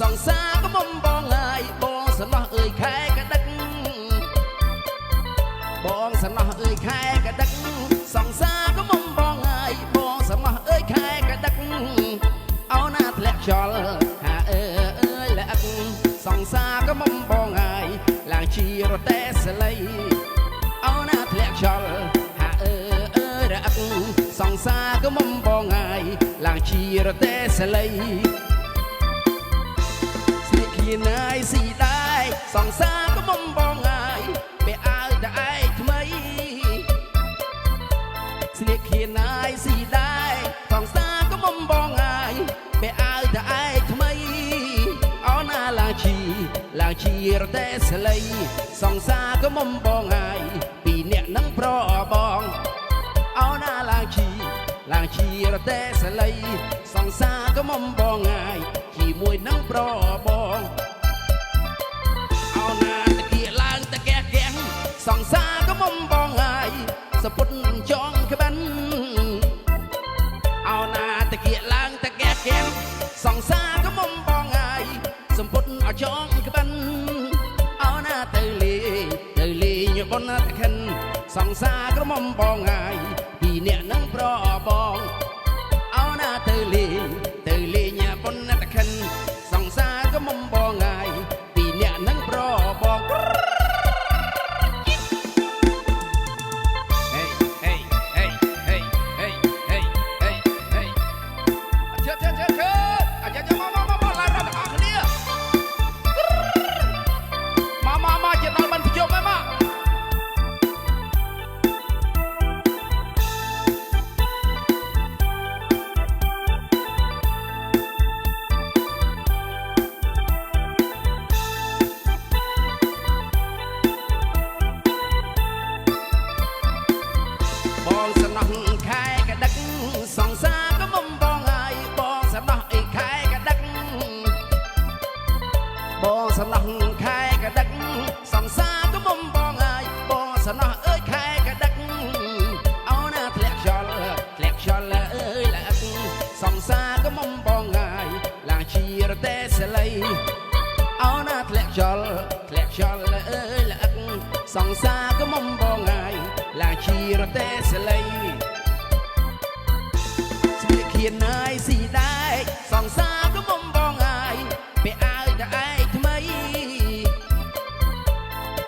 សង្សារក៏មុំបងហើយបងសំណោះអើយខែកដឹកបងសំណោះអើយខែកដឹកសង្សារក៏មុំបងហើយបងសំណោះអើយខែកដឹកអោណាធ្លាក់ខ្យល់ហាអើយលាក់សង្សារក៏មុំបងហើយឡើងជារទេះស្លីអោណាធ្លាក់ខ្យល់ហាអើយលាក់សង្សារក៏មុំបងហើយឡើងជារទេះស្លីណៃស៊ីដែរសង្សារក៏មុំបងហើយពេលអើយតែឯងថ្មីស្លៀកខៀនណៃស៊ីដែរសង្សារក៏មុំបងហើយពេលអើយតែឯងថ្មីអោណាឡើងជារទេះស្លីសង្សារក៏មុំបងហើយពីអ្នកនឹងប្របងអោណាឡើងជារទេះស្លីសង្សារក៏មុំបងហើយជាមួយនឹងប្របងសង្សារក៏មុំបងហើយសពុតចងក្បិនអោណាតកៀឡើងតកែកៀងសង្សារក៏មុំបងហើយសំពុតអចងក្បិនអោណាទៅលេងបនតខិនសង្សារក៏មុំបងហើយពីអ្នកនឹងប្របងអោណាទៅលេងបនតខិនសង្សារក៏មុំបងហើយពីអ្នកនឹងប្របងបងសំណោះខែកដឹកសង្សារក៏មុំបងហើយបងសំណោះអីខែកដឹកបងសំណោះខែកដឹកសង្សារក៏មុំបងហើយបងសំណោះអើយខែកដឹកអោណាធ្លាក់ខ្យល់អើយលាក់សង្សារក៏មុំបងហើយឡើងជារទេះស្លីអោណាធ្លាក់ខ្យល់អើយលាក់សង្សារក៏មុំបងហើយឡើងជារទេះស្លីស្លៀកខៀនណៃស៊ីដែរសង្សារក៏មុំបងហើយពេលអើយតែឯងថ្មី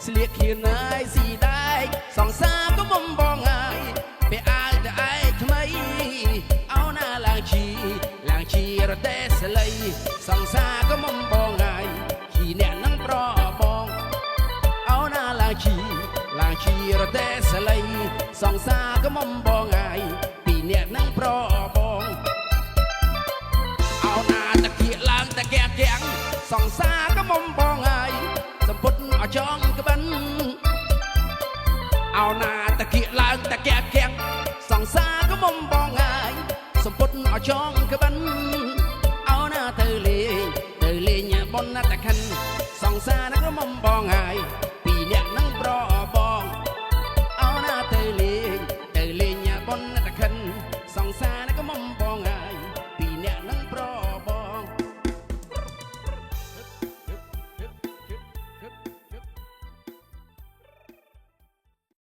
ស្លៀកខៀនណៃស៊ីដែរសង្សារក៏មុំបងហើយពេលអើយតែឯងថ្មីអោណាឡើងជារទេះស្លីសង្សារក៏មុំបងហើយជាអ្នកនឹងប្របងអោណាឡើងជារទេះស្លីសង្សារក៏មុំបងហើយពីអ្នកនឹងប្របងអោណាតកៀឡើងតកែកៀងសង្សារក៏មុំបងហើយសំពុតអចងក្បិនអោណាតកៀឡើងតកែកៀងសង្សារក៏មុំបងហើយសំពុតអចងក្បិនអោណាទៅលេងបនតខិនសង្សារក៏មុំបងហើយ